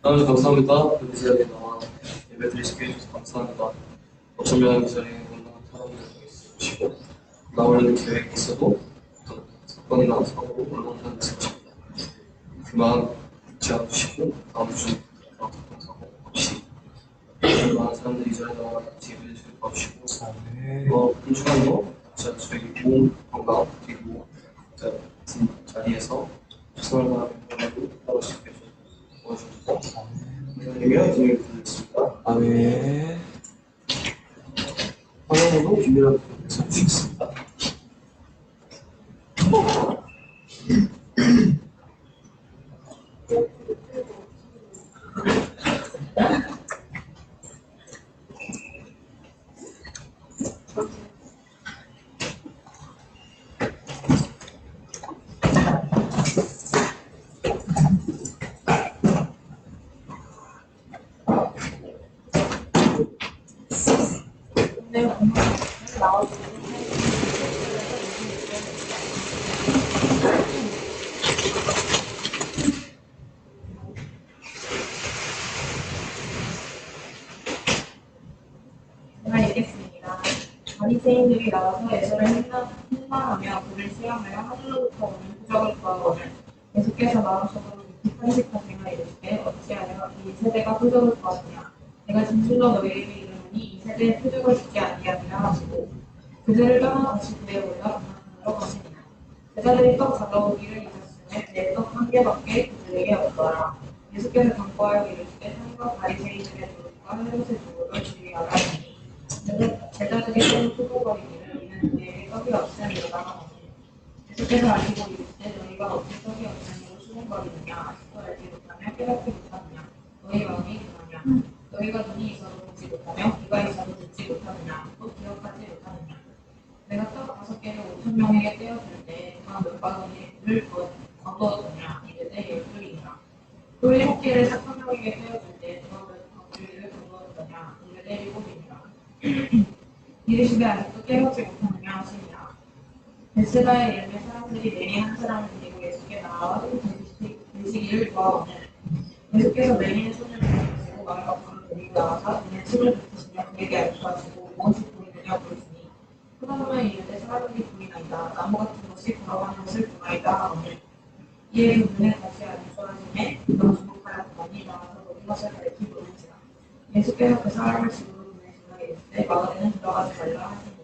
하나님 감사합니다. 이 자리에 나와 예배 드리시게 해주셔서 감사합니다. 어쩌면 이 자리에 온당한 사람들도 있으시고 나오려는 계획이 있어도 어떤 사건이나 사고로 올라온다는 것입니다. 그 마음 잊지 않으시고 다음 주 어떤 사고 없이 많은 사람들이 이 자리에 나와 같이 예배 드리시게 도와주시고 한 주간도 저희 몸 건강 그리고 같은 자리에서 최선을 다하고 따로 쉽게 도와주셔서 하나님이여 진행을 드리겠습니다. 아멘. 화면으로 준비를 해주시겠습니다. 네, 나와주고 제가 읽겠습니다. 바리새인들이 나와서 예수를 흉난하며 그를 시험하여 하늘로부터 오는 표적을 구하거늘 예수께서 나오셔서 탄식하시며 이르시되 어찌하여 이 세대가 표적을 구하느냐 내가 진실로 너희에게 이르노니 이 세대의 표적을 주지 아니하리라 하시고 그들을 떠나 다시 배에 올라 동산으로 가시니라. 제자들이 떡 가져오기를 잊었으며 내 떡 한 개밖에 그들에게 없더라. 예수께서 경고하여 이르시되 산과 바리새인들의 노릇과 헤롯의 노릇을 주의하라 하니 제자들이 서로 수고거리기를 이는 우리에게 떡이 없으니라 하더니 예수께서 아시고 이르시되 너희가 어찌 떡이 없으니로 수고거리느냐 아직도 알지 못하며 깨닫지 못하느냐 너희 마음이 그러냐 너희가 눈이 있어도 보지 못하며 귀가 있어도 듣지 못하느냐 또 기억하지 못하느냐 내가 떡 5개를 5,000명에게 떼어줄 때 누가 몇 바구니를 거두었느냐 이르되 10줄이니라 또 7개를 4,000명에게 떼어줄 때 누가 몇 바구니를 거두었느냐 이르되 7이니라 이르시되 아직도 깨닫지 못하느냐 하시니라. 벳세다에 이르며 사람들이 매리 한 사람을 데리고 예수께 나와 좀 드시기를 구하거늘 예수께서 매리의 손을 붙이시고 마을 밖으로 데리고 나와서 눈에 침을 뱉으시며 그에게 알려하시고 무엇이 보이느냐 물으시니 그러면 이르되 사람들이 보이나이다 나무 같은 것이 걸어가는 것을 보나이다 하거늘 이에 그 눈에 다시 알려하시매 그가 주목하여 보니 나와서 모든 것을 가리키 물으시라. 예수께서 그 사람을 집으로 보내시며 이르시되 마을에는 들어가지 말라 하시니라.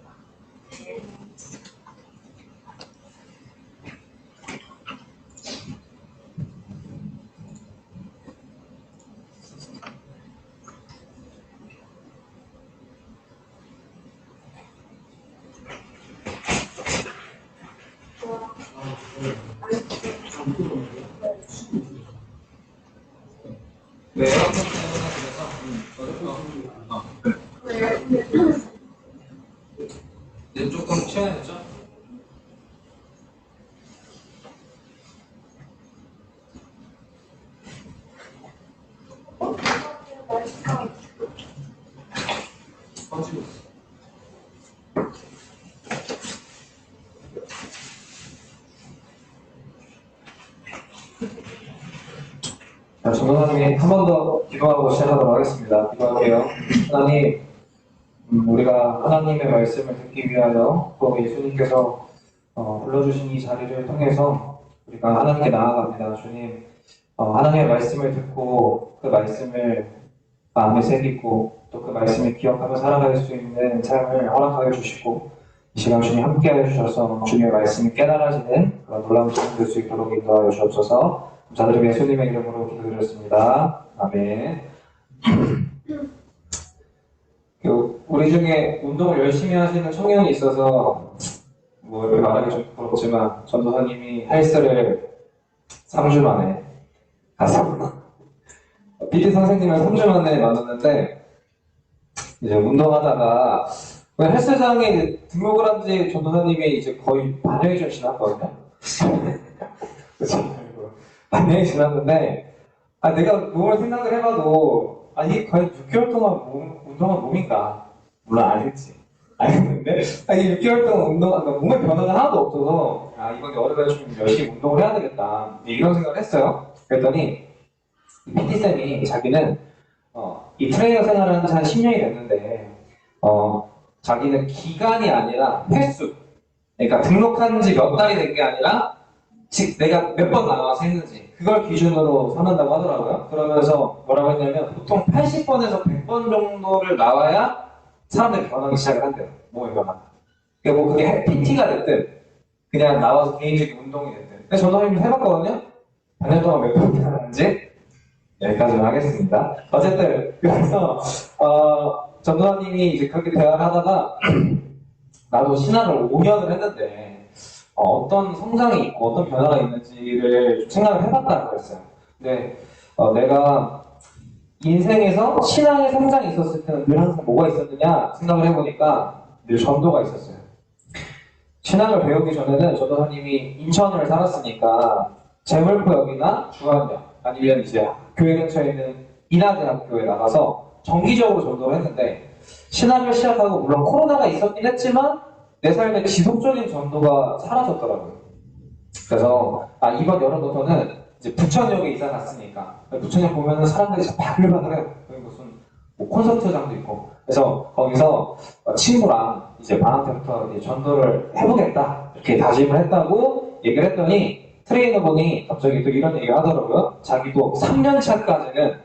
네. 네, 조금 취해야죠. 빠지고 있어. 전도사님이 한 번 더 기도하고 시작하도록 하겠습니다. 기도할게요. 하나님, 우리가 하나님의 말씀을 듣기 위하여 또 예수님께서 불러주신 이 자리를 통해서 우리가 하나님께 나아갑니다. 주님, 하나님의 말씀을 듣고 그 말씀을 마음에 새기고 또 그 말씀을 기억하며 살아갈 수 있는 삶을 허락하여 주시고 이 시간 주님 함께하여 주셔서 주님의 말씀이 깨달아지는 그런 놀라운 시간 될 수 있도록 인도하여 주옵소서. 감사드리며 예수님의 이름으로 기도드렸습니다. 아멘. 우리 중에 운동을 열심히 하시는 청년이 있어서 뭐 이렇게 말하기 좀 부끄럽지만 전도사님이 헬스를 3주 만에 갔습니다. PT 선생님을 3주 만에 만났는데 이제 운동하다가 헬스장에 등록을 한 지 전도사님이 이제 거의 반년이 좀 지났거든요. 그렇죠. 반년이 지났는데 내가 몸을 생각을 해봐도 이게 거의 6개월 동안 운동한 몸인가? 물론 알겠는데 이게 6개월 동안 몸에 변화가 하나도 없어서 이번 여름에 좀 열심히 운동을 해야 되겠다 이런 생각을 했어요. 그랬더니 PT쌤이 자기는 이 트레이너 생활을 한 지 한 10년이 됐는데 자기는 기간이 아니라 횟수, 그러니까 등록한 지 몇 달이 된 게 아니라 즉 내가 몇 번 나와서 했는지 그걸 기준으로 삼는다고 하더라고요. 그러면서 뭐라고 했냐면 보통 80번에서 100번 정도를 나와야 사람들이 변하기 시작을 한대요. 몸의 변화. 그러니까 뭐 그게 PT가 됐든 그냥 나와서 개인적인 운동이 됐든. 근데 저도 해봤거든요. 반년 동안 몇 번 나왔는지 여기까지만 하겠습니다. 어쨌든 그래서 전도사님이 이제 그렇게 대화를 하다가 나도 신학을 5년을 했는데 어떤 성장이 있고 어떤 변화가 있는지를 좀 생각을 해봤다고 그랬어요. 근데 내가 인생에서 신앙의 성장이 있었을 때는 늘 항상 뭐가 있었느냐 생각을 해보니까 늘 전도가 있었어요. 신학을 배우기 전에는 전도사님이 인천을 살았으니까 재물포역이나 중앙역 아니면 이제 교회 근처에 있는 인하대학교에 나가서 정기적으로 전도를 했는데 신학을 시작하고 물론 코로나가 있었긴 했지만 내 삶에 지속적인 전도가 사라졌더라고요. 그래서 이번 여름부터는 이제 부천역에 이사 갔으니까 부천역 보면은 사람들이 진짜 바글바글해요. 여기 무슨 뭐 콘서트장도 있고 그래서 거기서 친구랑 이제 방학 때부터 이제 전도를 해보겠다 이렇게 다짐을 했다고 얘기를 했더니 트레이너분이 갑자기 또 이런 얘기를 하더라고요. 자기도 3년차까지는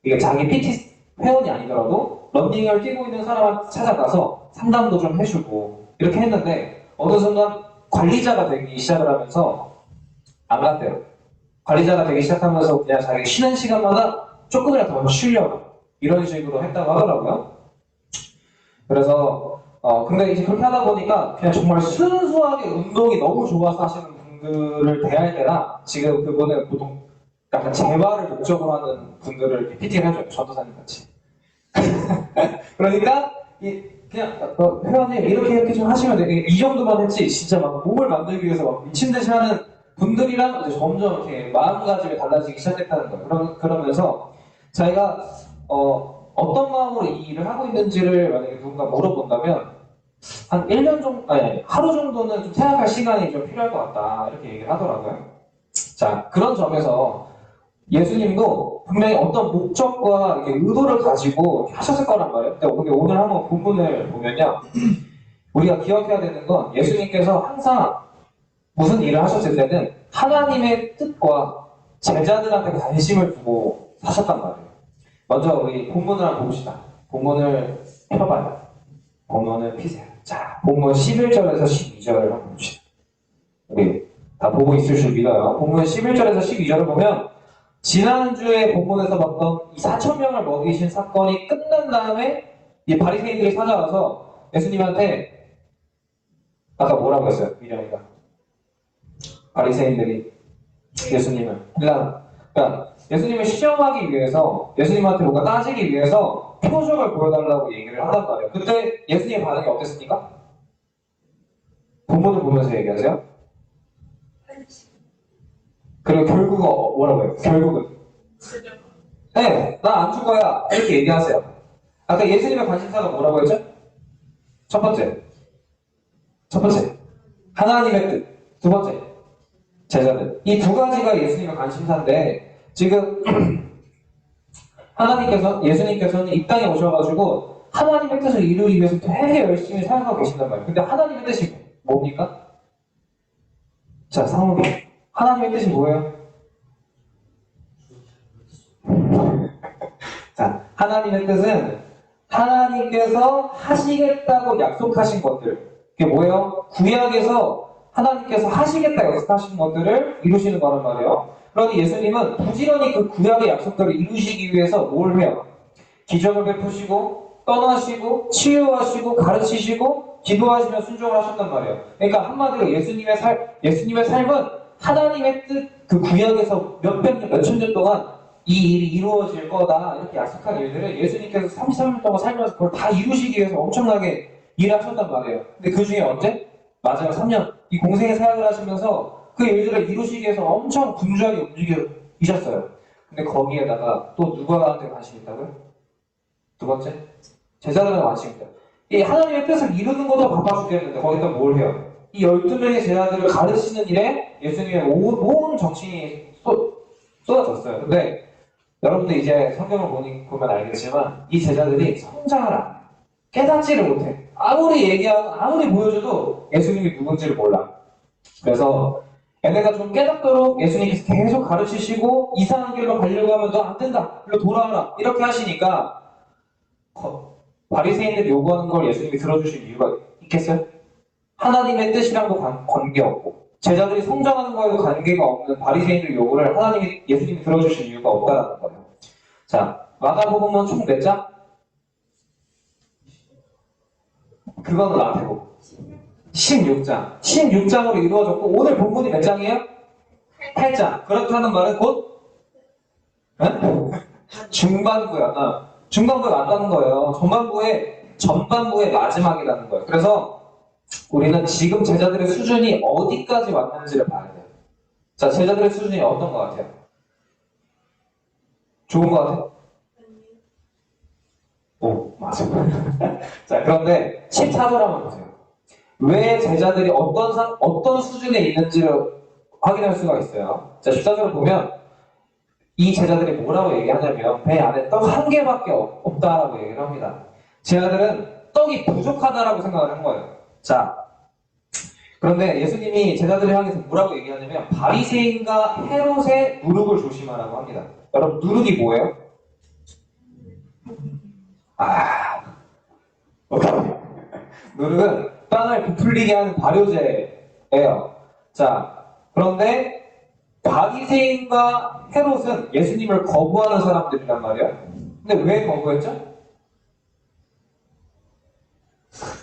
이게 자기 PT 회원이 아니더라도 런닝을 뛰고 있는 사람한테 찾아가서 상담도 좀 해주고 이렇게 했는데 어느 순간 관리자가 되기 시작을 하면서 안 갔대요. 관리자가 되기 시작하면서 그냥 자기 쉬는 시간마다 조금이라도 더 쉬려고 이런 식으로 했다고 하더라고요. 그래서 근데 이제 그렇게 하다 보니까 그냥 정말 순수하게 운동이 너무 좋아서 하시는 분들을 대할 때나 지금 그분은 보통 약간 재활을 목적으로 하는 분들을 PT를 해줘요. 전도사님 같이. 그러니까 그냥 회원님 이렇게 좀 하시면 돼. 이 정도만 했지 진짜 막 몸을 만들기 위해서 막 미친 듯이 하는 분들이랑 이제 점점 이렇게 마음가짐이 달라지기 시작했다는 거예요. 그러면서 자기가 어떤 마음으로 이 일을 하고 있는지를 만약에 누군가 물어본다면 한 1년 정도, 아니 하루 정도는 좀 생각할 시간이 좀 필요할 것 같다 이렇게 얘기를 하더라고요. 자, 그런 점에서 예수님도 분명히 어떤 목적과 의도를 가지고 하셨을 거란 말이에요. 근데 오늘 한번 본문을 보면요, 우리가 기억해야 되는 건 예수님께서 항상 무슨 일을 하셨을 때는 하나님의 뜻과 제자들한테 관심을 두고 하셨단 말이에요. 먼저 우리 본문을 한번 봅시다. 본문을 펴봐요. 본문을 피세요. 자, 본문 11절에서 12절을 한번 봅시다. 우리 다 보고 있을 줄 믿어요. 본문 11절에서 12절을 보면 지난주에 본문에서 봤던 이 4,000명을 먹이신 사건이 끝난 다음에 이 바리새인들이 찾아와서 예수님한테 아까 뭐라고 했어요? 미련이가 바리새인들이 예수님을 그러니까 예수님을 시험하기 위해서 예수님한테 뭔가 따지기 위해서 표적을 보여달라고 얘기를 하단 말이에요. 그때 예수님의 반응이 어땠습니까? 본문을 보면서 얘기하세요. 그리고 결국은 뭐라고 해요? 결국은 네, 나 안 죽어야 이렇게 얘기하세요. 아까 예수님의 관심사가 뭐라고 했죠? 첫 번째 하나님의 뜻. 두 번째 제자들. 이 두 가지가 예수님의 관심사인데 지금 예수님께서는 이 땅에 오셔가지고 하나님의 뜻을 이루기 위해서 되게 열심히 사용하고 계신단 말이에요. 근데 하나님의 뜻이 뭡니까? 자, 상욱이 하나님의 뜻이 뭐예요? 자, 하나님의 뜻은 하나님께서 하시겠다고 약속하신 것들. 그게 뭐예요? 구약에서 하나님께서 하시겠다 약속하신 것들을 이루시는 거란 말이에요. 그러니 예수님은 부지런히 그 구약의 약속들을 이루시기 위해서 뭘 해요? 기적을 베푸시고 떠나시고 치유하시고 가르치시고 기도하시며 순종을 하셨단 말이에요. 그러니까 한마디로 예수님의 삶은 하나님의 뜻, 그 구약에서 몇천 년 동안 이 일이 이루어질 거다 이렇게 약속한 일들을 예수님께서 33년 동안 살면서 그걸 다 이루시기 위해서 엄청나게 일하셨단 말이에요. 근데 그 중에 언제? 마지막 3년 이 공생의 사역을 하시면서 그 일들을 이루시기 위해서 엄청 분주하게 움직이셨어요. 근데 거기에다가 또 누구한테 관심이 있다고요? 두 번째, 제자들한테 관심이 있다. 이 하나님의 뜻을 이루는 것도 바빠 죽겠는데 거기다 뭘 해요? 이 12명의 제자들을 가르치는 일에 예수님의 온 정신이 쏟아졌어요. 근데 여러분들 이제 성경을 보면 알겠지만 이 제자들이 성장을 안 해요. 깨닫지를 못해. 아무리 얘기하고 아무리 보여줘도 예수님이 누군지를 몰라. 그래서 얘네가 좀 깨닫도록 예수님께서 계속 가르치시고 이상한 길로 가려고 하면 너 안 된다. 일로 돌아와라. 이렇게 하시니까 바리새인들이 요구하는 걸 예수님이 들어주실 이유가 있겠어요? 하나님의 뜻이랑도 관계없고 제자들이 성장하는 거에도 관계가 없는 바리새인들 요구를 예수님이 들어주실 이유가 없다는 거예요. 자, 마가복음은 총 몇 장? 그거는 나한테 보고 16장. 16장으로 이루어졌고 오늘 본문이 몇 장이에요? 8장. 그렇다는 말은 곧 중반부야. 중반부에 맞다는 거예요. 전반부의 마지막이라는 거예요. 그래서 우리는 지금 제자들의 수준이 어디까지 왔는지를 봐야 돼요. 자, 제자들의 수준이 어떤 것 같아요? 좋은 것 같아요? 오, 맞아. 자, 그런데 14절 한번 보세요. 왜 제자들이 어떤 수준에 있는지를 확인할 수가 있어요. 자, 14절을 보면 이 제자들이 뭐라고 얘기하냐면 배 안에 떡 한 개밖에 없다라고 얘기를 합니다. 제자들은 떡이 부족하다라고 생각을 한 거예요. 자, 그런데 예수님이 제자들을 향해서 뭐라고 얘기하냐면 바리새인과 헤롯의 누룩을 조심하라고 합니다. 여러분, 누룩이 뭐예요? 누룩은 빵을 부풀리게 하는 발효제예요. 자, 그런데 바리새인과 헤롯은 예수님을 거부하는 사람들이란 말이에요. 근데 왜 거부했죠?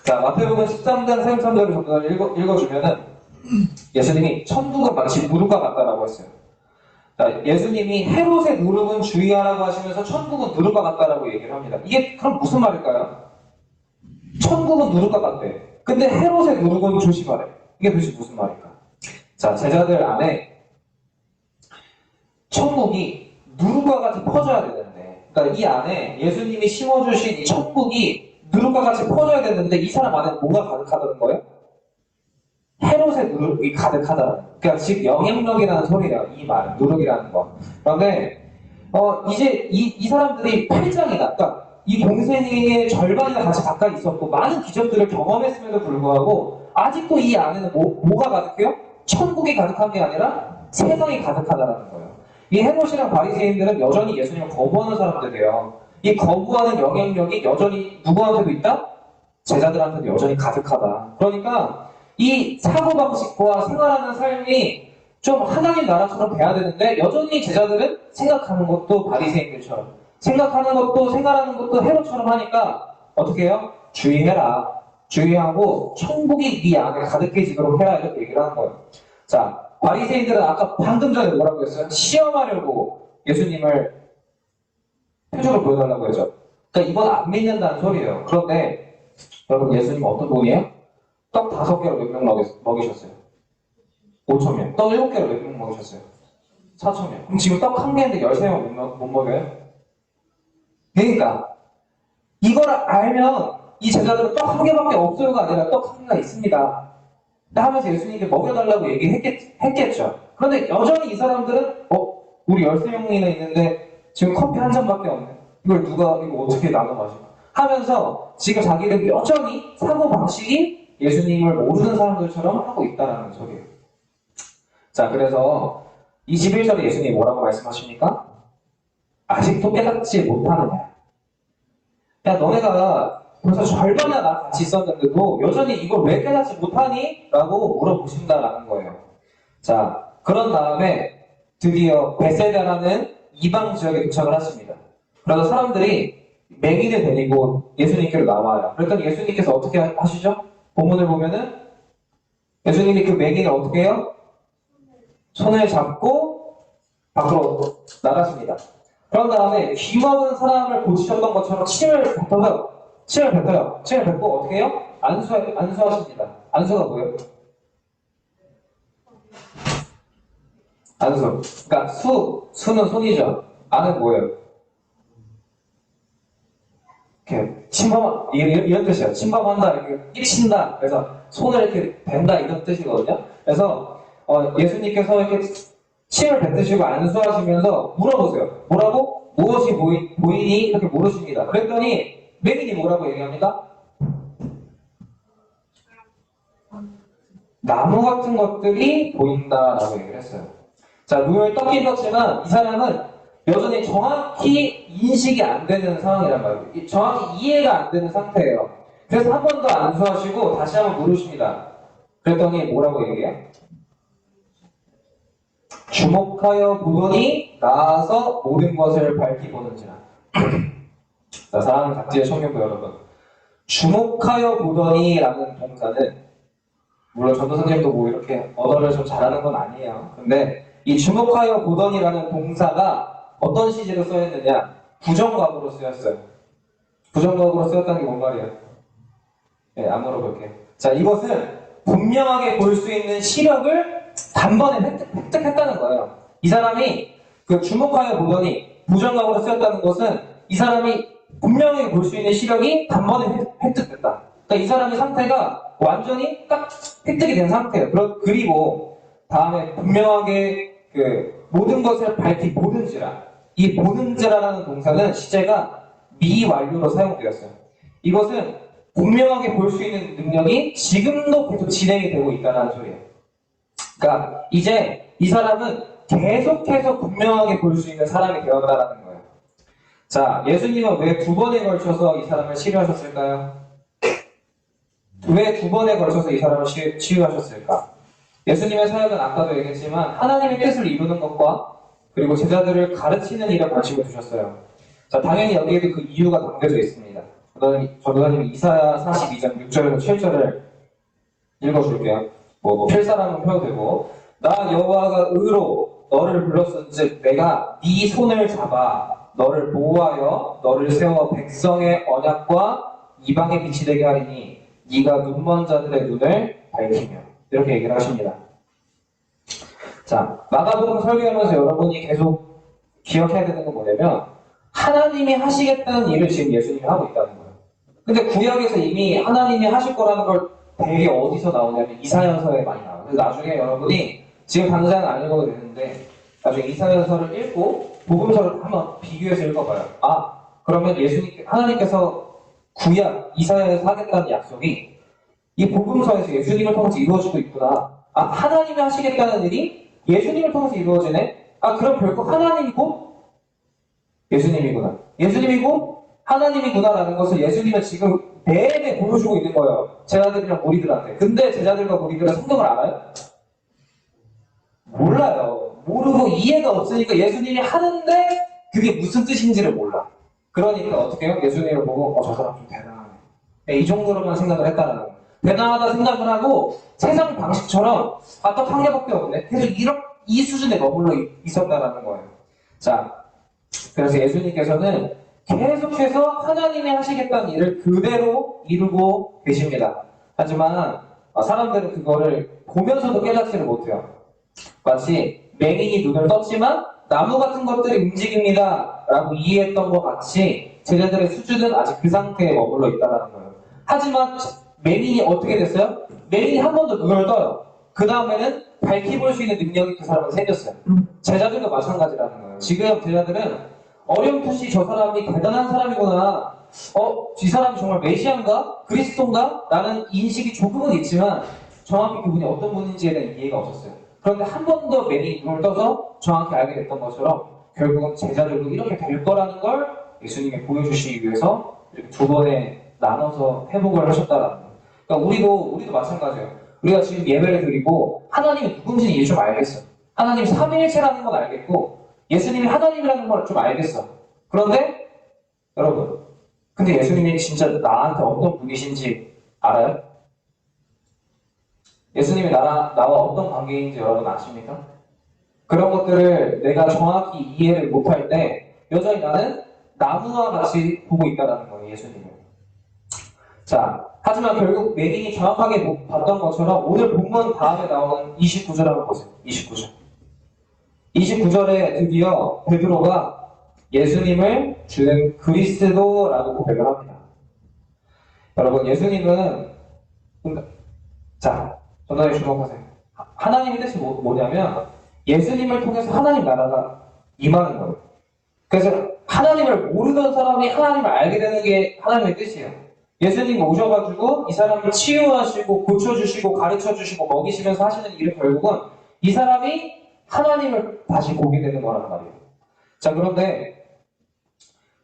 자, 마태복음 13장 33절을 정도 읽어주면은 예수님이 천국은 마치 누룩과 같다라고 했어요. 자, 예수님이 헤롯의 누룩은 주의하라고 하시면서 천국은 누룩과 같다라고 얘기를 합니다. 이게 그럼 무슨 말일까요? 천국은 누룩과 같대. 근데 헤롯의 누룩은 조심하래. 이게 도대체 무슨 말일까? 자, 제자들 안에 천국이 누룩과 같이 퍼져야 되는데, 그러니까 이 안에 예수님이 심어주신 이 천국이 누룩과 같이 퍼져야 되는데 이 사람 안에 뭐가 가득하다는 거예요? 헤롯의 누룩이 가득하다는 거예요. 그러니까 즉 영향력이라는 소리예요. 이 말, 누룩이라는 거. 그런데 이제 이 사람들이 8장이다. 그러니까 이 동생의 절반이나 같이 가까이 있었고 많은 기적들을 경험했음에도 불구하고 아직도 이 안에는 뭐가 가득해요? 천국이 가득한 게 아니라 세상이 가득하다는 거예요. 이 헤롯이랑 바리새인들은 여전히 예수님을 거부하는 사람들이에요. 이 거부하는 영향력이 여전히 누구한테도 있다? 제자들한테도 여전히 가득하다. 그러니까 이 사고방식과 생활하는 삶이 좀 하나님 나라처럼 돼야 되는데 여전히 제자들은 생각하는 것도 바리새인들처럼 생각하는 것도 생활하는 것도 헤롯처럼 하니까 어떻게 해요? 주의해라. 주의하고 천국이 네 안에 가득해지도록 해라 이렇게 얘기를 하는 거예요. 자, 바리새인들은 아까 방금 전에 뭐라고 했어요? 시험하려고 예수님을 표적을 보여달라고 했죠. 그러니까 이건 안 믿는다는 소리예요. 그런데 여러분 예수님 어떤 분이에요? 떡 5개로 몇 명 먹이셨어요? 5,000명. 떡 7개로 몇 명 먹이셨어요? 4,000명. 그럼 지금 떡 1개인데 13명 못 먹여요? 그러니까 이걸 알면 이 제자들은 떡 1개밖에 없어요가 아니라 떡 1개가 있습니다. 하면서 예수님께 먹여달라고 얘기했겠죠. 그런데 여전히 이 사람들은 우리 13명이나 있는데 지금 커피 한 잔밖에 없네. 이걸 이거 어떻게 나눠 마시고 하면서 지금 자기는 여전히 사고방식이 예수님을 모르는 사람들처럼 하고 있다는 소리예요. 자, 그래서 21절에 예수님이 뭐라고 말씀하십니까? 아직도 깨닫지 못하느냐. 야, 너네가 벌써 절반이나 나랑 같이 있었는데도 여전히 이걸 왜 깨닫지 못하니? 라고 물어보신다라는 거예요. 자, 그런 다음에 드디어 베세다라는 이방 지역에 도착을 하십니다. 그래서 사람들이 맹인을 데리고 예수님께로 나와요. 그랬더니 예수님께서 어떻게 하시죠? 본문을 보면은 예수님이 그 맹인을 어떻게 해요? 손을 잡고 밖으로 나가십니다. 그런 다음에 귀 먹은 사람을 고치셨던 것처럼 침을 뱉고 어떻게 해요? 안수하십니다. 안수가 뭐예요? 안수. 그러니까 수는 손이죠. 안은 뭐예요? 이렇게 이런 뜻이에요. 침범한다, 이렇게 끼친다. 그래서 손을 이렇게 댄다 이런 뜻이거든요. 그래서 예수님께서 이렇게 침을 뱉으시고 안수하시면서 물어보세요. 뭐라고? 무엇이 보이니? 이렇게 물으십니다. 그랬더니 맹인이 뭐라고 얘기합니다? 나무 같은 것들이 보인다라고 얘기를 했어요. 자, 눈을 떴긴 떴지만 이 사람은 여전히 정확히 인식이 안 되는 상황이란 말이에요. 정확히 이해가 안 되는 상태예요. 그래서 한 번 더 안수하시고 다시 한번 물으십니다. 그랬더니 뭐라고 얘기해요? 주목하여 보더니 나아서 모든 것을 밝히 보는지라. 자, 사랑하는 각지의 청년부 여러분, 주목하여 보더니 라는 동사는 물론 전도 선생님도 뭐 이렇게 언어를 좀 잘하는 건 아니에요. 근데 이 주목하여 보더니라는 동사가 어떤 시제로 쓰였느냐? 부정과거로 쓰였어요. 부정과거로 쓰였다는 게 뭔 말이에요? 네, 안 물어볼게요. 자, 이것은 분명하게 볼 수 있는 시력을 단번에 획득했다는 거예요. 이 사람이 그 주목하여 보더니 부정과거로 쓰였다는 것은 이 사람이 분명히 볼 수 있는 시력이 단번에 획득됐다. 그러니까 이 사람의 상태가 완전히 딱 획득이 된 상태예요. 그리고 다음에 분명하게 그 모든 것을 밝히 보는지라. 이 보는지라라는 동사는 시제가 미완료로 사용되었어요. 이것은 분명하게 볼 수 있는 능력이 지금도 계속 진행이 되고 있다는 소리예요. 그러니까 이제 이 사람은 계속해서 분명하게 볼 수 있는 사람이 되었다라는 거예요. 자, 예수님은 왜 2번에 걸쳐서 이 사람을 치료하셨을까요? 왜 2번에 걸쳐서 이 사람을 치유하셨을까? 예수님의 사역은 아까도 얘기했지만 하나님의 뜻을 이루는 것과 그리고 제자들을 가르치는 일에 관심을 두셨어요. 자, 당연히 여기에도 그 이유가 담겨져 있습니다. 전도사님이 이사야 42장 6절에서 7절을 읽어줄게요. 필 사람은 펴도 되고, 나 여호와가 의로 너를 불렀은즉 내가 네 손을 잡아 너를 보호하여 너를 세워 백성의 언약과 이방의 빛이 되게 하리니 네가 눈먼 자들의 눈을 밝히며, 이렇게 얘기를 하십니다. 자, 마가복음 설교하면서 여러분이 계속 기억해야 되는 건 뭐냐면 하나님이 하시겠다는 일을 지금 예수님이 하고 있다는 거예요. 근데 구약에서 이미 하나님이 하실 거라는 걸 되게 어디서 나오냐면 이사야서에 많이 나와요. 그래서 나중에 여러분이 지금 당장은 안 읽어도 되는데 나중에 이사야서를 읽고 복음서를 한번 비교해서 읽어봐요. 아, 그러면 하나님께서 구약 이사야에서 하겠다는 약속이 이 복음서에서 예수님을 통해서 이루어지고 있구나. 아, 하나님이 하시겠다는 일이 예수님을 통해서 이루어지네? 아, 그럼 결국 하나님이고 예수님이구나. 예수님이고 하나님이구나라는 것을 예수님은 지금 내내 보여주고 있는 거예요. 제자들이랑 무리들한테. 근데 제자들과 무리들은 성경을 알아요? 몰라요. 모르고 이해가 없으니까 예수님이 하는데 그게 무슨 뜻인지를 몰라. 그러니까 어떻게 해요? 예수님을 보고 저 사람 좀 대단하네. 이 정도로만 생각을 했다는 거예요. 대단하다 생각을 하고 세상 방식처럼 딱 한 개밖에 없네. 계속 이 수준에 머물러 있었다라는 거예요. 자, 그래서 예수님께서는 계속해서 하나님이 하시겠다는 일을 그대로 이루고 계십니다. 하지만 사람들은 그거를 보면서도 깨닫지를 못해요. 마치 맹인이 눈을 떴지만 나무 같은 것들이 움직입니다 라고 이해했던 것 같이 제자들의 수준은 아직 그 상태에 머물러 있다는 거예요. 하지만 맹인이 어떻게 됐어요? 맹인이 한 번 더 눈을 떠요. 그 다음에는 밝히 볼 수 있는 능력이 그 사람한테 생겼어요. 제자들도 마찬가지라는 거예요. 지금 제자들은 어렴풋이 저 사람이 대단한 사람이구나, 이 사람이 정말 메시아인가? 그리스도인가? 라는 인식이 조금은 있지만 정확히 그분이 어떤 분인지에 대한 이해가 없었어요. 그런데 한 번 더 맹인이 눈을 떠서 정확히 알게 됐던 것처럼 결국은 제자들도 이렇게 될 거라는 걸 예수님이 보여주시기 위해서 이렇게 2번에 나눠서 회복을 하셨다라는 거예요. 그러니까 우리도 마찬가지예요. 우리가 지금 예배를 드리고 하나님이 누군지는 이제 좀 알겠어. 하나님이 삼위일체라는 건 알겠고 예수님이 하나님이라는 걸 좀 알겠어. 그런데 여러분, 근데 예수님이 진짜 나한테 어떤 분이신지 알아요? 예수님이 나와 어떤 관계인지 여러분 아십니까? 그런 것들을 내가 정확히 이해를 못할 때 여전히 나는 나무와 같이 보고 있다는 거예요, 예수님을. 자, 하지만 결국 맹인이 정확하게 봤던 것처럼 오늘 본문 다음에 나오는 29절 한번 보세요. 29절에 드디어 베드로가 예수님을 주는 그리스도라고 고백을 합니다. 여러분, 예수님은 자, 전화에 주목하세요. 하나님의 뜻이 뭐냐면 예수님을 통해서 하나님 나라가 임하는 거예요. 그래서 하나님을 모르던 사람이 하나님을 알게 되는 게 하나님의 뜻이에요. 예수님 오셔가지고 이 사람을 치유하시고 고쳐주시고 가르쳐주시고 먹이시면서 하시는 일은 결국은 이 사람이 하나님을 다시 보게 되는 거란 말이에요. 자, 그런데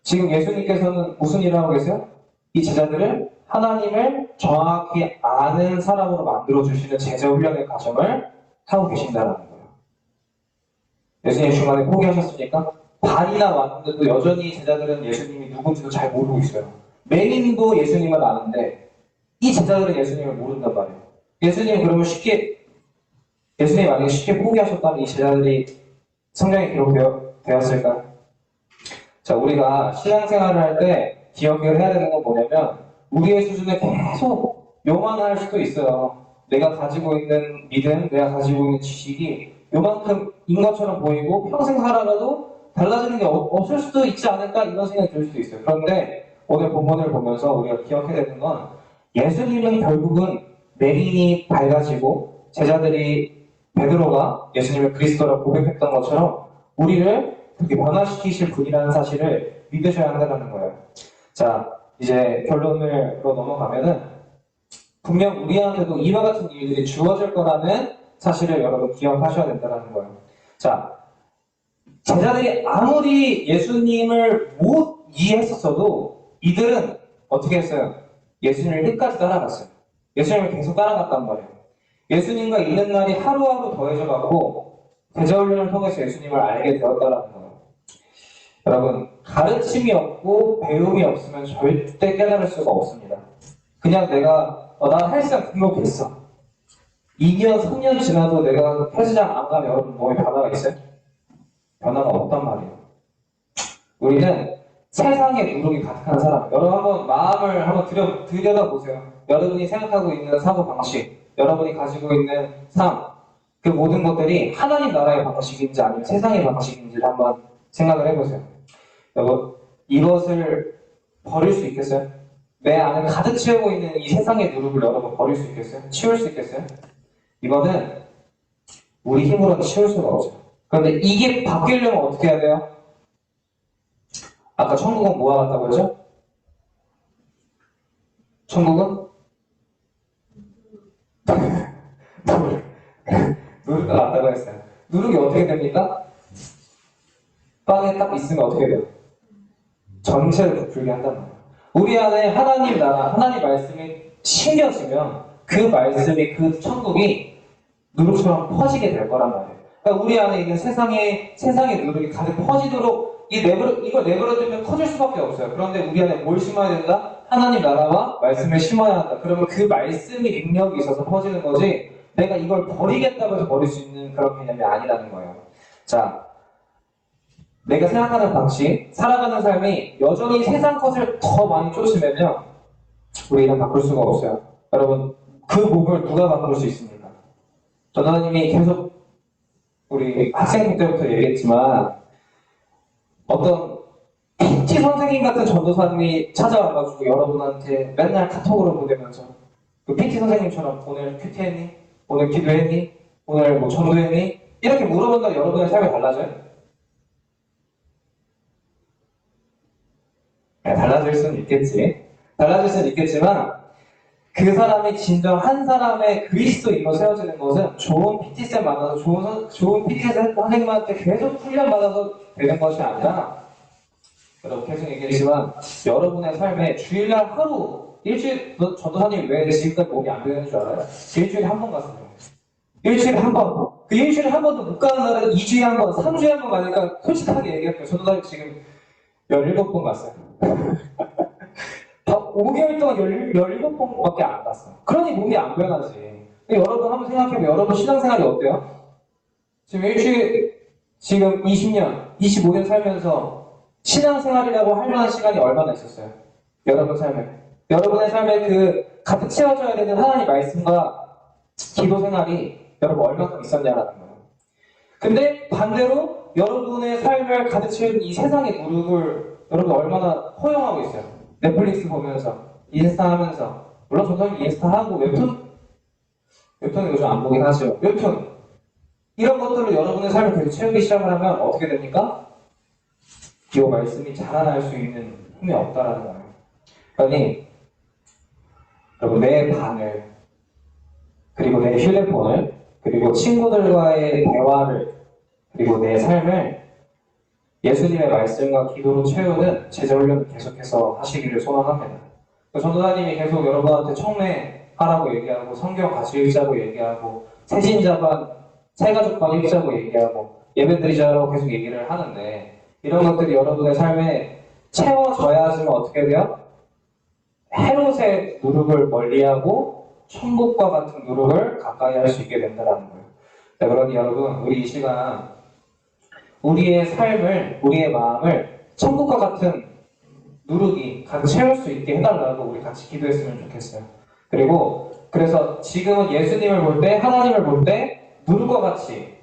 지금 예수님께서는 무슨 일을 하고 계세요? 이 제자들을 하나님을 정확히 아는 사람으로 만들어주시는 제자 훈련의 과정을 하고 계신다는 거예요. 예수님 중간에 포기하셨습니까? 반이나 왔는데도 여전히 제자들은 예수님이 누군지도 잘 모르고 있어요. 맹인도 예수님을 아는데 이 제자들은 예수님을 모른단 말이에요. 예수님 그러면 예수님 만약에 쉽게 포기하셨다면 이 제자들이 성경에 기록되었을까요? 자, 우리가 신앙생활을 할 때 기억을 해야 되는 건 뭐냐면 우리의 수준에 계속 요만할 수도 있어요. 내가 가지고 있는 믿음, 내가 가지고 있는 지식이 요만큼인 것처럼 보이고 평생 살아가도 달라지는 게 없을 수도 있지 않을까 이런 생각이 들 수도 있어요. 그런데 오늘 본문을 보면서 우리가 기억해야 되는 건 예수님은 결국은 맹인이 밝아지고 제자들이 베드로가 예수님을 그리스도라고 고백했던 것처럼 우리를 그렇게 변화시키실 분이라는 사실을 믿으셔야 한다는 거예요. 자, 이제 결론으로 넘어가면은 분명 우리한테도 이와 같은 일들이 주어질 거라는 사실을 여러분 기억하셔야 된다는 거예요. 자, 제자들이 아무리 예수님을 못 이해했었어도 이들은 어떻게 했어요? 예수님을 끝까지 따라갔어요. 예수님을 계속 따라갔단 말이에요. 예수님과 있는 날이 하루하루 더해져가고 제자훈련을 통해서 예수님을 알게 되었다는 거예요. 여러분, 가르침이 없고 배움이 없으면 절대 깨달을 수가 없습니다. 그냥 내가 나 헬스장 등록했어. 2년, 3년 지나도 내가 헬스장 안 가면 여러분 몸에 변화가 있어요? 변화가 없단 말이에요. 우리는 세상에 누룩이 가득한 사람. 여러분 한번 마음을 한번 들여다보세요. 여러분이 생각하고 있는 사고방식, 여러분이 가지고 있는 삶, 그 모든 것들이 하나님 나라의 방식인지 아니면 세상의 방식인지를 한번 생각을 해보세요. 여러분, 이것을 버릴 수 있겠어요? 내 안에 가득 채우고 있는 이 세상의 누룩을 여러분 버릴 수 있겠어요? 치울 수 있겠어요? 이거는 우리 힘으로는 치울 수가 없어요. 그런데 이게 바뀌려면 어떻게 해야 돼요? 아까 천국은 뭐와 같다고 했죠? 천국은? 누룩과 같다고 했어요. 누룩이 어떻게 됩니까? 빵에 딱 있으면 어떻게 돼요? 전체를 부풀게 한단 말이에요. 우리 안에 하나님 나라, 하나님 말씀이 심겨지면 그 말씀이, 그 천국이 누룩처럼 퍼지게 될 거란 말이에요. 그러니까 우리 안에 있는 세상의 누룩이 가득 퍼지도록 이걸 내버려두면 커질 수밖에 없어요. 그런데 우리 안에 뭘 심어야 된다? 하나님 나라와 말씀을 심어야 한다. 그러면 그 말씀이 능력이 있어서 퍼지는 거지 내가 이걸 버리겠다고 해서 버릴 수 있는 그런 개념이 아니라는 거예요. 자, 내가 생각하는 방식, 살아가는 삶이 여전히 세상 것을 더 많이 쫓으면요 우리는 바꿀 수가 없어요. 여러분, 그 몸을 누가 바꿀 수 있습니까? 전도사님이 계속 우리 학생 때부터 얘기했지만 어떤 PT 선생님 같은 전도사님이 찾아와가지고 여러분한테 맨날 카톡으로 보내면서 그 PT 선생님처럼 오늘 큐티했니? 오늘 기도했니? 오늘 뭐 전도했니? 이렇게 물어본다고 여러분의 삶이 달라져요? 달라질 수는 있겠지. 달라질 수는 있겠지만 그 사람이 진정 한 사람의 그리스도인으로 세워지는 것은 좋은 PT쌤 만나서 좋은 PT 선생님한테 계속 훈련 받아서 되는 것이 아니라 여러분 계속 얘기했지만 여러분의 삶에 주일날 하루 일주일 전도사님 왜 지금까지 몸이 안 되는 줄 알아요? 일주일에 한 번 갔어요. 일주일에 한 번. 그 일주일에 한 번도 못 가는 날은 2주에 한 번, 3주에 한 번 가니까 솔직하게 얘기할게요. 전도사님 지금 17번 갔어요. 5개월 동안 17번밖에 안 갔어. 그러니 몸이 안 변하지. 여러분 한번 생각해보면 여러분 신앙생활이 어때요? 지금 20년, 25년 살면서 신앙생활이라고 할 만한 시간이 얼마나 있었어요? 여러분의 삶에 그 가득 채워져야 되는 하나님 말씀과 기도 생활이 여러분 얼마큼 있었냐라는 거예요. 근데 반대로 여러분의 삶을 가득 채운 이 세상의 누룩을 여러분 얼마나 허용하고 있어요? 넷플릭스 보면서, 인스타 하면서, 물론 저도 인스타 하고 웹툰은 요즘 안 보긴 하죠. 웹툰 이런 것들을 여러분의 삶을 계속 채우기 시작을 하면 어떻게 됩니까? 이 말씀이 자라날 수 있는 힘이 없다라는 거예요. 그러니 여러분 내 방을 그리고 내 휴대폰을 그리고 친구들과의 대화를 그리고 내 삶을 예수님의 말씀과 기도로 채우는 제자훈련을 계속해서 하시기를 소망합니다. 전도사님이 계속 여러분한테 청례하라고 얘기하고 성경 같이 읽자고 얘기하고 새신자반 새가족반 읽자고 얘기하고 예배드리자라고 계속 얘기를 하는데 이런 것들이 여러분의 삶에 채워져야지만 어떻게 돼요? 헤롯의 누룩을 멀리하고 천국과 같은 누룩을 가까이 할 수 있게 된다는 거예요. 자, 그러니 여러분 우리 이 시간 우리의 삶을 우리의 마음을 천국과 같은 누룩이 같이 채울 수 있게 해달라고 우리 같이 기도했으면 좋겠어요. 그리고 그래서 지금은 예수님을 볼 때 하나님을 볼 때 누룩과 같이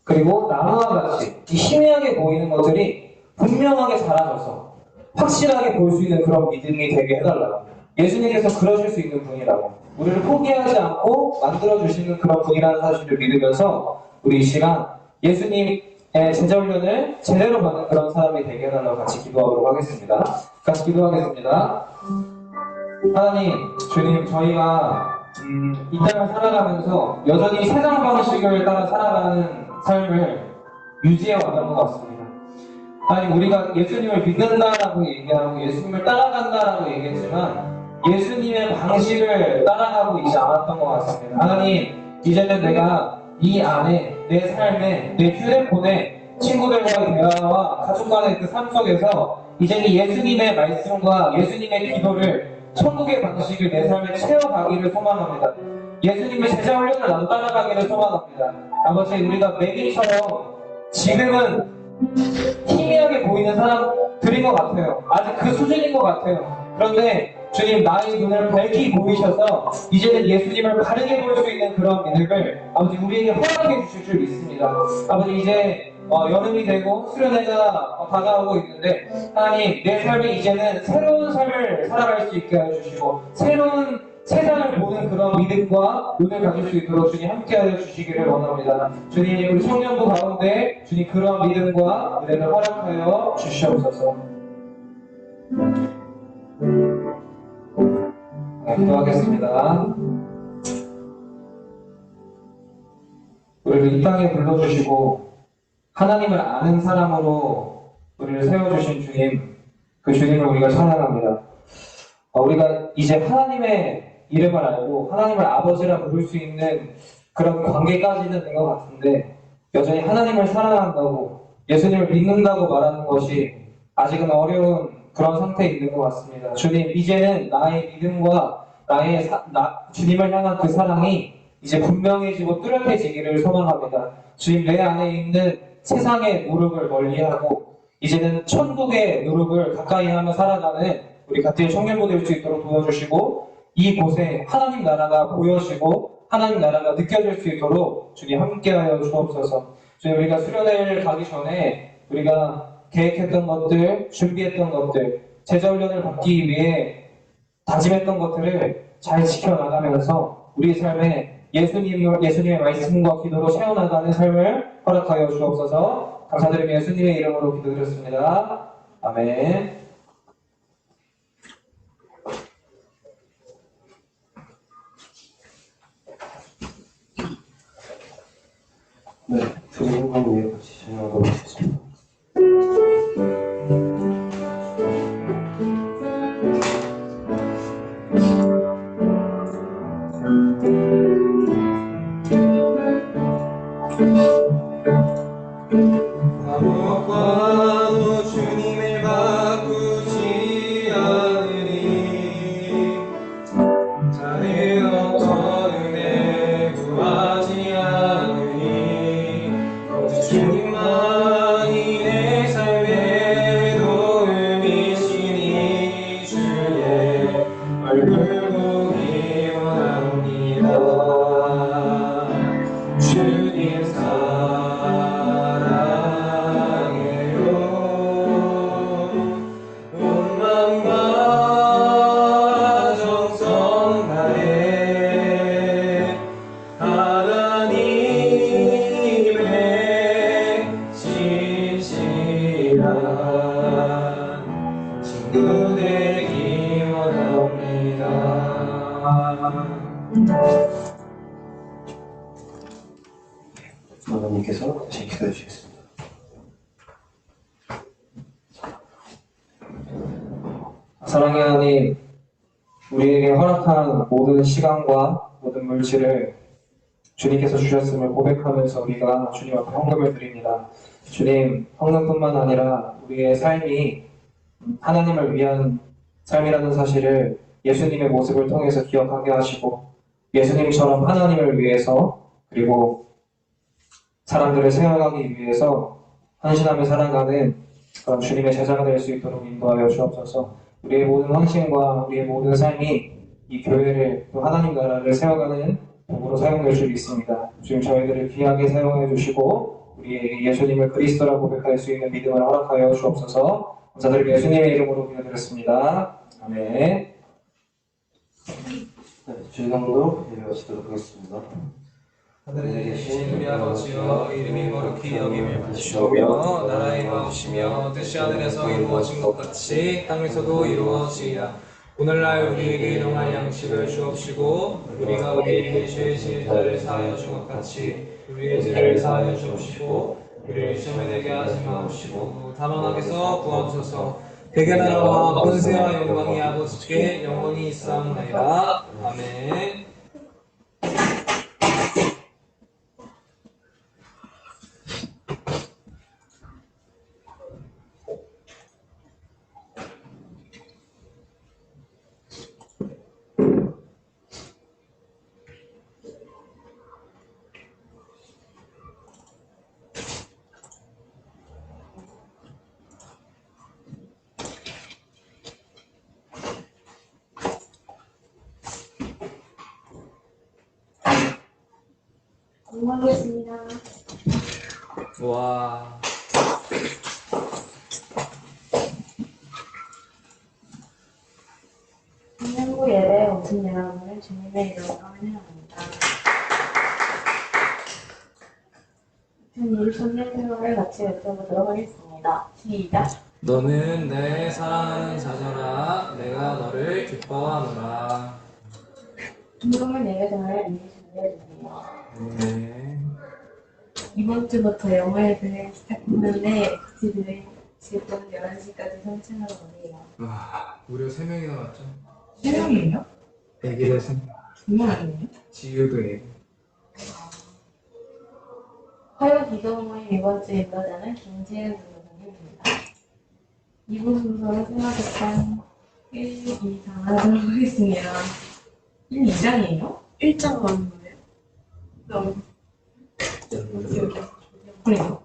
그리고 나무와 같이 이 희미하게 보이는 것들이 분명하게 사라져서 확실하게 볼 수 있는 그런 믿음이 되게 해달라고. 예수님께서 그러실 수 있는 분이라고. 우리를 포기하지 않고 만들어주시는 그런 분이라는 사실을 믿으면서 우리 이 시간 예수님의 제자훈련을 제대로 받는 그런 사람이 되게 해달라고 같이 기도하도록 하겠습니다. 같이 기도하겠습니다. 하나님, 주님, 저희가 이 땅을 살아가면서 여전히 세상 방식을 따라 살아가는 삶을 유지해 왔던 것 같습니다. 아니 우리가 예수님을 믿는다라고 얘기하고 예수님을 따라간다라고 얘기했지만 예수님의 방식을 따라가고 있지 않았던 것 같습니다. 하나님 이제는 내가 이 안에 내 삶에 내 휴대폰에 친구들과의 대화와 가족 간의 그 삶 속에서 이제는 예수님의 말씀과 예수님의 기도를 천국의 방식을 내 삶에 채워가기를 소망합니다. 예수님의 제자훈련을 나도 따라가기를 소망합니다. 아버지 우리가 매일처럼 지금은 희미하게 보이는 사람들인 것 같아요. 아직 그 수준인 것 같아요. 그런데 주님 나의 눈을 밝히 보이셔서 이제는 예수님을 바르게 볼 수 있는 그런 믿음을 아버지 우리에게 허락해 주실 줄 믿습니다. 아버지 이제 여름이 되고 수련회가 다가오고 있는데 하나님 내 삶에 이제는 새로운 삶을 살아갈 수 있게 해주시고 새로운 세상을 보는 그런 믿음과 눈을 가질 수 있도록 주님 함께하여 주시기를 원합니다. 주님 우리 청년부 가운데 주님 그런 믿음과 은혜를 허락하여 주시옵소서. 네, 기도하겠습니다. 우리를 이 땅에 불러주시고 하나님을 아는 사람으로 우리를 세워주신 주님, 그 주님을 우리가 찬양합니다. 우리가 이제 하나님의 이름을 알고 하나님을 아버지라 부를 수 있는 그런 관계까지는 된 것 같은데 여전히 하나님을 사랑한다고 예수님을 믿는다고 말하는 것이 아직은 어려운 그런 상태에 있는 것 같습니다. 주님 이제는 나의 믿음과 나의 주님을 향한 그 사랑이 이제 분명해지고 뚜렷해지기를 소망합니다. 주님 내 안에 있는 세상의 누룩을 멀리하고 이제는 천국의 누룩을 가까이 하며 살아가는 우리 같은 청년부 될 수 있도록 도와주시고 이곳에 하나님 나라가 보여지고 하나님 나라가 느껴질 수 있도록 주님 함께하여 주옵소서. 주님 우리가 수련회를 가기 전에 우리가 계획했던 것들, 준비했던 것들, 제자훈련을 받기 위해 다짐했던 것들을 잘 지켜나가면서 우리 삶에 예수님의 말씀과 기도로 채워나가는 삶을 허락하여 주옵소서. 감사드리며 예수님의 이름으로 기도드렸습니다. 아멘. 네, 두분 위에 같이 진행하도록 하겠습니다. 아무것과도 주님을 바꾸지 않으니 다른 어떤 은혜 구하지 않으니 오직 주님만이 내 삶의 도움이시니 주의 얼굴 보기 원합니다. 주님 사랑해요. 친구 되기 원합니다. 하나님께서 다시 기도해 주시겠습니다. 사랑의 하나님, 우리에게 허락한 모든 시간과 모든 물질을 주님께서 주셨음을 고백하면서 우리가 주님 앞에 헌금을 드립니다. 주님, 헌금뿐만 아니라 우리의 삶이 하나님을 위한 삶이라는 사실을 예수님의 모습을 통해서 기억하게 하시고 예수님처럼 하나님을 위해서 그리고 사람들을 세워가기 위해서 헌신하며 살아가는 그런 주님의 제자가 될 수 있도록 인도하여 주옵소서. 우리의 모든 헌신과 우리의 모든 삶이 이 교회를 또 하나님 나라를 세워가는 도구로 사용될 수 있습니다. 주님 저희들을 귀하게 사용해 주시고 우리에게 예수님을 그리스도라고 고백할 수 있는 믿음을 허락하여 주옵소서. 감사드리며 예수님의 이름으로 기도드렸습니다. 아멘. 네, 주일강도 예배하시도록 하겠습니다. 하늘에 계신 우리 아버지여, 이름이 거룩히 여김을 받으시오며 나라의 임하옵시며 뜻이 하늘에서 이루어진 것 같이 땅에서도 이루어지이다. 오늘날 우리에게 일용할 양식을 주옵시고 우리가 우리에게 죄 지은 자를 사하여 준 것 같이 우리의 죄를 사하여 주옵시고 우리를 시험에 들게 하지 마옵시고 다만 악에서 구하옵소서. 대개 나라와 권세와 영광이 아버지께 영원히 있사옵나이다. 아멘. 공부하겠습니다. 와. 청년부 예배 오신 여러분을 주님의 이름으로 환영합니다. 2023년 생활을 같이 외쳐보도록 하겠습니다. 시작! 너는 내 사랑하는 자녀라, 내가 너를 기뻐하노라. 궁금한 예배전을 이미 준비해주세요. 네. 이번 주부터 영어의 대회가 시작했는데 같이 들으실 분은 11시까지 3층으로 오세요. 와, 무려 3명이나 왔죠? 3명이에요? 애기를 3명. 정말 아니에요? 지유도 애기. 화요 기도 모임 이번 주 인도자는 김지은 선생님입니다. 이분 순서를 생각했던 1, 2, 4 하도록 하겠습니다. 1, 2장이에요? 1장 맞는 거예요? 여기. 그래요.